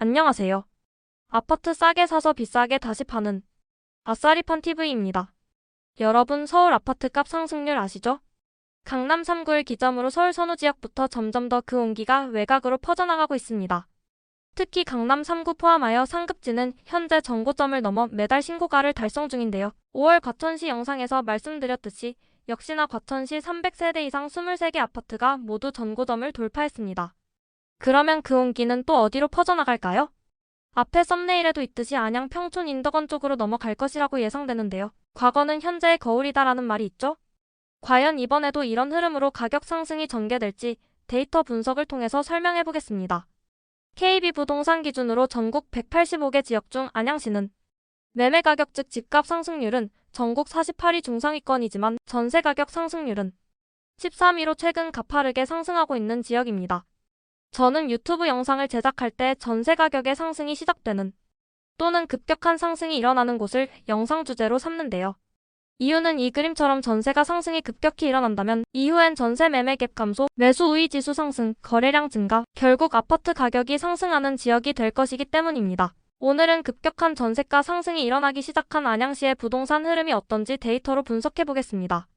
안녕하세요. 아파트 싸게 사서 비싸게 다시 파는 아싸리판 TV입니다. 여러분 서울 아파트값 상승률 아시죠? 강남 3구를 기점으로 서울 선호 지역부터 점점 더 그 온기가 외곽으로 퍼져나가고 있습니다. 특히 강남 3구 포함하여 상급지는 현재 전고점을 넘어 매달 신고가를 달성 중인데요. 5월 과천시 영상에서 말씀드렸듯이 역시나 과천시 300세대 이상 23개 아파트가 모두 전고점을 돌파했습니다. 그러면 그 온기는 또 어디로 퍼져나갈까요? 앞에 썸네일에도 있듯이 안양 평촌 인덕원 쪽으로 넘어갈 것이라고 예상되는데요. 과거는 현재의 거울이다라는 말이 있죠? 과연 이번에도 이런 흐름으로 가격 상승이 전개될지 데이터 분석을 통해서 설명해보겠습니다. KB부동산 기준으로 전국 185개 지역 중 안양시는 매매 가격 즉 집값 상승률은 전국 48위 중상위권이지만 전세 가격 상승률은 13위로 최근 가파르게 상승하고 있는 지역입니다. 저는 유튜브 영상을 제작할 때 전세 가격의 상승이 시작되는 또는 급격한 상승이 일어나는 곳을 영상 주제로 삼는데요. 이유는 이 그림처럼 전세가 상승이 급격히 일어난다면 이후엔 전세 매매 갭 감소, 매수 우위 지수 상승, 거래량 증가, 결국 아파트 가격이 상승하는 지역이 될 것이기 때문입니다. 오늘은 급격한 전세가 상승이 일어나기 시작한 안양시의 부동산 흐름이 어떤지 데이터로 분석해보겠습니다.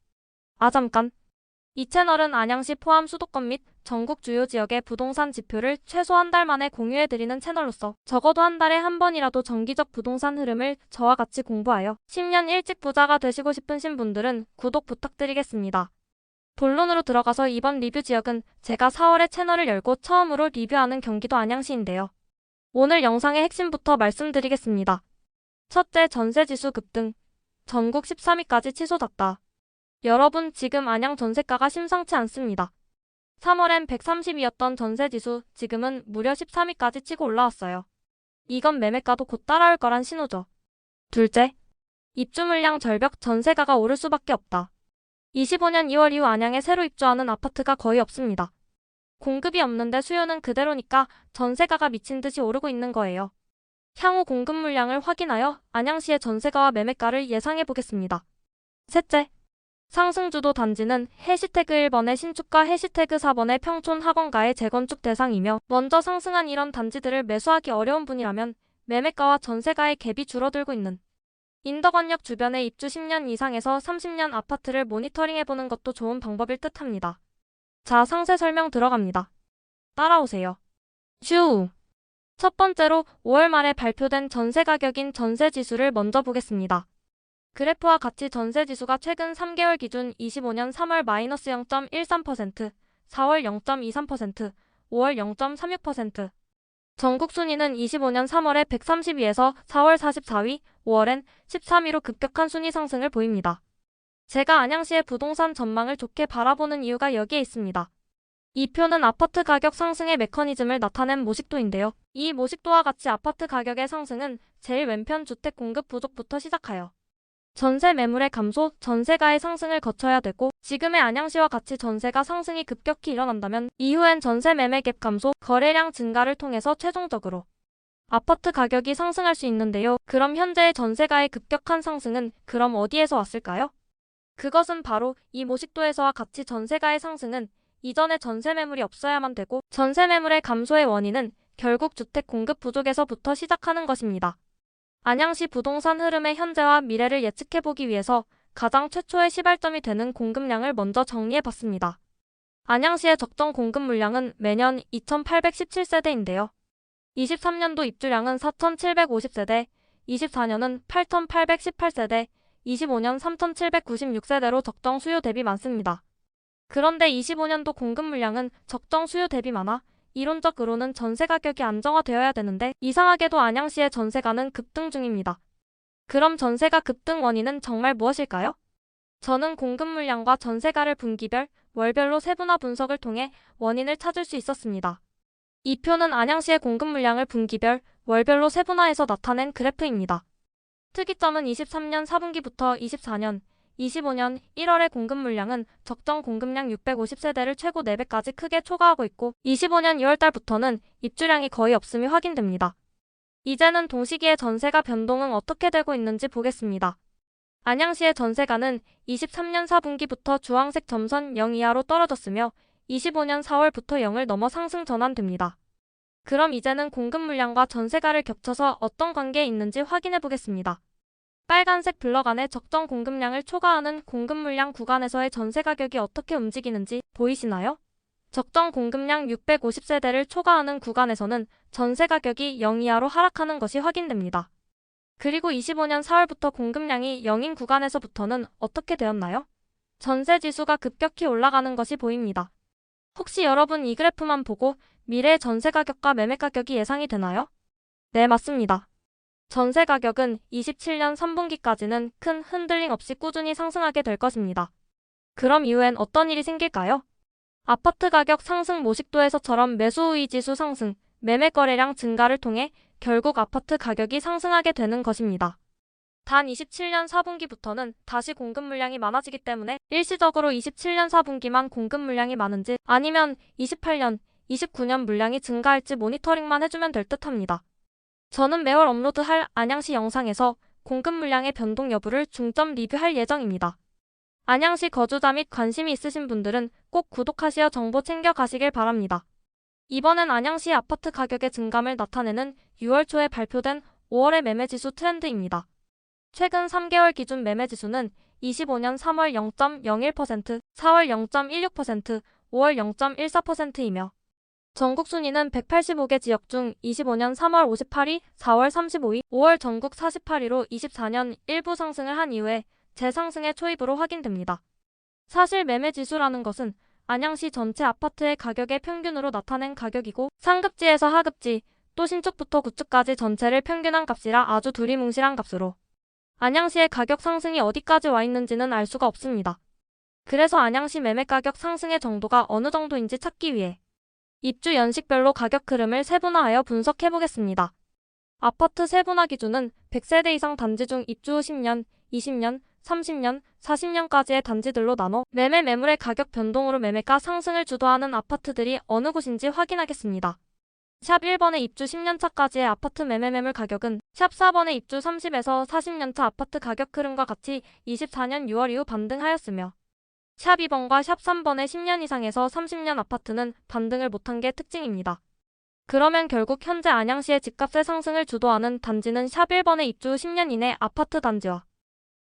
잠깐! 이 채널은 안양시 포함 수도권 및 전국 주요 지역의 부동산 지표를 최소 한 달 만에 공유해드리는 채널로서 적어도 한 달에 한 번이라도 정기적 부동산 흐름을 저와 같이 공부하여 10년 일찍 부자가 되시고 싶으신 분들은 구독 부탁드리겠습니다. 본론으로 들어가서 이번 리뷰 지역은 제가 4월에 채널을 열고 처음으로 리뷰하는 경기도 안양시인데요. 오늘 영상의 핵심부터 말씀드리겠습니다. 첫째, 전세지수 급등. 전국 13위까지 치솟았다. 여러분, 지금 안양 전세가가 심상치 않습니다. 3월엔 130이었던 전세지수, 지금은 무려 13위까지 치고 올라왔어요. 이건 매매가도 곧 따라올 거란 신호죠. 둘째, 입주 물량 절벽, 전세가가 오를 수밖에 없다. 25년 2월 이후 안양에 새로 입주하는 아파트가 거의 없습니다. 공급이 없는데 수요는 그대로니까 전세가가 미친 듯이 오르고 있는 거예요. 향후 공급 물량을 확인하여 안양시의 전세가와 매매가를 예상해 보겠습니다. 셋째, 상승주도 단지는 해시태그 1번의 신축과 해시태그 4번의 평촌 학원가의 재건축 대상이며 먼저 상승한 이런 단지들을 매수하기 어려운 분이라면 매매가와 전세가의 갭이 줄어들고 있는 인덕원역 주변의 입주 10년 이상에서 30년 아파트를 모니터링해보는 것도 좋은 방법일 듯합니다. 자, 상세 설명 들어갑니다. 따라오세요. 슈! 첫 번째로 5월 말에 발표된 전세 가격인 전세지수를 먼저 보겠습니다. 그래프와 같이 전세지수가 최근 3개월 기준 25년 3월 마이너스 0.13%, 4월 0.23%, 5월 0.36%. 전국 순위는 25년 3월에 132에서 4월 44위, 5월엔 13위로 급격한 순위 상승을 보입니다. 제가 안양시의 부동산 전망을 좋게 바라보는 이유가 여기에 있습니다. 이 표는 아파트 가격 상승의 메커니즘을 나타낸 모식도인데요. 이 모식도와 같이 아파트 가격의 상승은 제일 왼편 주택 공급 부족부터 시작하여 전세 매물의 감소, 전세가의 상승을 거쳐야 되고 지금의 안양시와 같이 전세가 상승이 급격히 일어난다면 이후엔 전세 매매 갭 감소, 거래량 증가를 통해서 최종적으로 아파트 가격이 상승할 수 있는데요. 그럼 현재의 전세가의 급격한 상승은 그럼 어디에서 왔을까요? 그것은 바로 이 모식도에서와 같이 전세가의 상승은 이전에 전세 매물이 없어야만 되고 전세 매물의 감소의 원인은 결국 주택 공급 부족에서부터 시작하는 것입니다. 안양시 부동산 흐름의 현재와 미래를 예측해보기 위해서 가장 최초의 시발점이 되는 공급량을 먼저 정리해봤습니다. 안양시의 적정 공급 물량은 매년 2,817세대인데요. 23년도 입주량은 4,750세대, 24년은 8,818세대, 25년 3,796세대로 적정 수요 대비 많습니다. 그런데 25년도 공급 물량은 적정 수요 대비 많아 이론적으로는 전세 가격이 안정화되어야 되는데 이상하게도 안양시의 전세가는 급등 중입니다. 그럼 전세가 급등 원인은 정말 무엇일까요? 저는 공급 물량과 전세가를 분기별, 월별로 세분화 분석을 통해 원인을 찾을 수 있었습니다. 이 표는 안양시의 공급 물량을 분기별, 월별로 세분화해서 나타낸 그래프입니다. 특이점은 23년 4분기부터 24년, 25년 1월의 공급 물량은 적정 공급량 650세대를 최고 4배까지 크게 초과하고 있고 25년 2월달부터는 입주량이 거의 없음이 확인됩니다. 이제는 동시기에 전세가 변동은 어떻게 되고 있는지 보겠습니다. 안양시의 전세가는 23년 4분기부터 주황색 점선 0 이하로 떨어졌으며 25년 4월부터 0을 넘어 상승 전환됩니다. 그럼 이제는 공급 물량과 전세가를 겹쳐서 어떤 관계에 있는지 확인해 보겠습니다. 빨간색 블럭 안에 적정 공급량을 초과하는 공급 물량 구간에서의 전세 가격이 어떻게 움직이는지 보이시나요? 적정 공급량 650세대를 초과하는 구간에서는 전세 가격이 0 이하로 하락하는 것이 확인됩니다. 그리고 25년 4월부터 공급량이 0인 구간에서부터는 어떻게 되었나요? 전세 지수가 급격히 올라가는 것이 보입니다. 혹시 여러분 이 그래프만 보고 미래의 전세 가격과 매매 가격이 예상이 되나요? 네, 맞습니다. 전세 가격은 27년 3분기까지는 큰 흔들림 없이 꾸준히 상승하게 될 것입니다. 그럼 이후엔 어떤 일이 생길까요? 아파트 가격 상승 모식도에서처럼 매수 우위 지수 상승, 매매 거래량 증가를 통해 결국 아파트 가격이 상승하게 되는 것입니다. 단 27년 4분기부터는 다시 공급 물량이 많아지기 때문에 일시적으로 27년 4분기만 공급 물량이 많은지 아니면 28년, 29년 물량이 증가할지 모니터링만 해주면 될 듯합니다. 저는 매월 업로드할 안양시 영상에서 공급 물량의 변동 여부를 중점 리뷰할 예정입니다. 안양시 거주자 및 관심이 있으신 분들은 꼭 구독하시어 정보 챙겨 가시길 바랍니다. 이번엔 안양시 아파트 가격의 증감을 나타내는 6월 초에 발표된 5월의 매매지수 트렌드입니다. 최근 3개월 기준 매매지수는 25년 3월 0.01%, 4월 0.16%, 5월 0.14%이며 전국 순위는 185개 지역 중 25년 3월 58위, 4월 35위, 5월 전국 48위로 24년 일부 상승을 한 이후에 재상승의 초입으로 확인됩니다. 사실 매매지수라는 것은 안양시 전체 아파트의 가격의 평균으로 나타낸 가격이고 상급지에서 하급지, 또 신축부터 구축까지 전체를 평균한 값이라 아주 두리뭉실한 값으로 안양시의 가격 상승이 어디까지 와 있는지는 알 수가 없습니다. 그래서 안양시 매매가격 상승의 정도가 어느 정도인지 찾기 위해 입주 연식별로 가격 흐름을 세분화하여 분석해보겠습니다. 아파트 세분화 기준은 100세대 이상 단지 중 입주 후 10년, 20년, 30년, 40년까지의 단지들로 나눠 매물의 가격 변동으로 매매가 상승을 주도하는 아파트들이 어느 곳인지 확인하겠습니다. 샵 1번의 입주 10년차까지의 아파트 매물 가격은 샵 4번의 입주 30에서 40년차 아파트 가격 흐름과 같이 24년 6월 이후 반등하였으며 샵 2번과 샵 3번의 10년 이상에서 30년 아파트는 반등을 못한 게 특징입니다. 그러면 결국 현재 안양시의 집값의 상승을 주도하는 단지는 샵 1번의 입주 10년 이내 아파트 단지와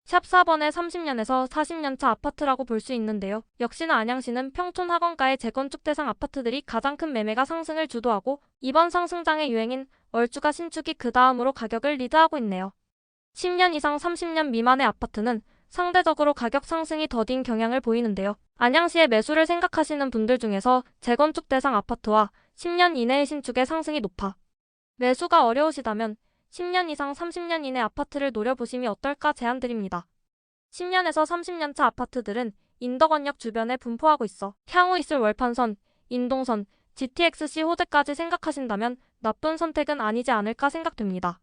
샵 4번의 30년에서 40년차 아파트라고 볼 수 있는데요. 역시나 안양시는 평촌 학원가의 재건축 대상 아파트들이 가장 큰 매매가 상승을 주도하고 이번 상승장의 유행인 얼주가 신축이 그 다음으로 가격을 리드하고 있네요. 10년 이상 30년 미만의 아파트는 상대적으로 가격 상승이 더딘 경향을 보이는데요. 안양시의 매수를 생각하시는 분들 중에서 재건축 대상 아파트와 10년 이내의 신축의 상승이 높아 매수가 어려우시다면 10년 이상 30년 이내 아파트를 노려보심이 어떨까 제안드립니다. 10년에서 30년차 아파트들은 인덕원역 주변에 분포하고 있어 향후 있을 월판선, 인동선, GTX-C 호재까지 생각하신다면 나쁜 선택은 아니지 않을까 생각됩니다.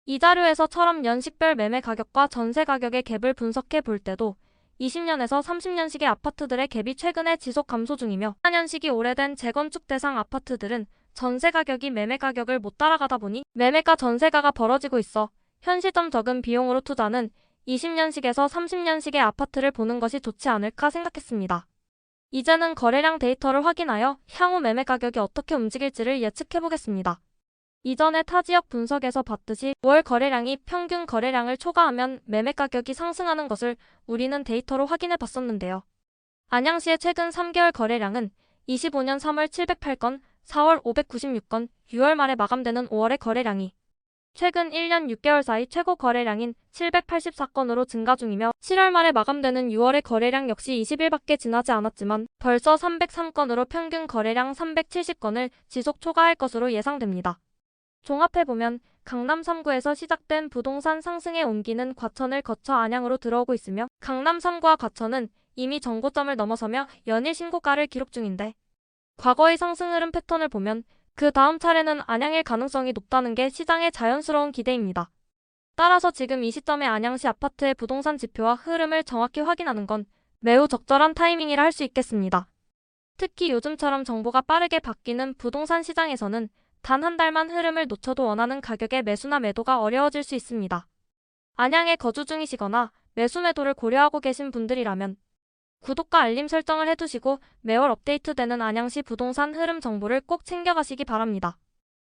이 자료에서처럼 연식별 매매 가격과 전세 가격의 갭을 분석해 볼 때도 20년에서 30년식의 아파트들의 갭이 최근에 지속 감소 중이며 4년식이 오래된 재건축 대상 아파트들은 전세 가격이 매매 가격을 못 따라가다 보니 매매가 전세가가 벌어지고 있어 현 시점 적은 비용으로 투자는 20년식에서 30년식의 아파트를 보는 것이 좋지 않을까 생각했습니다. 이제는 거래량 데이터를 확인하여 향후 매매 가격이 어떻게 움직일지를 예측해보겠습니다. 이전에 타 지역 분석에서 봤듯이 5월 거래량이 평균 거래량을 초과하면 매매 가격이 상승하는 것을 우리는 데이터로 확인해 봤었는데요. 안양시의 최근 3개월 거래량은 25년 3월 708건, 4월 596건, 6월 말에 마감되는 5월의 거래량이 최근 1년 6개월 사이 최고 거래량인 784건으로 증가 중이며 7월 말에 마감되는 6월의 거래량 역시 20일밖에 지나지 않았지만 벌써 303건으로 평균 거래량 370건을 지속 초과할 것으로 예상됩니다. 종합해보면 강남 3구에서 시작된 부동산 상승의 온기는 과천을 거쳐 안양으로 들어오고 있으며 강남 3구와 과천은 이미 정고점을 넘어서며 연일 신고가를 기록 중인데 과거의 상승 흐름 패턴을 보면 그 다음 차례는 안양일 가능성이 높다는 게 시장의 자연스러운 기대입니다. 따라서 지금 이 시점에 안양시 아파트의 부동산 지표와 흐름을 정확히 확인하는 건 매우 적절한 타이밍이라 할 수 있겠습니다. 특히 요즘처럼 정보가 빠르게 바뀌는 부동산 시장에서는 단 한 달만 흐름을 놓쳐도 원하는 가격의 매수나 매도가 어려워질 수 있습니다. 안양에 거주 중이시거나 매수 매도를 고려하고 계신 분들이라면 구독과 알림 설정을 해두시고 매월 업데이트되는 안양시 부동산 흐름 정보를 꼭 챙겨가시기 바랍니다.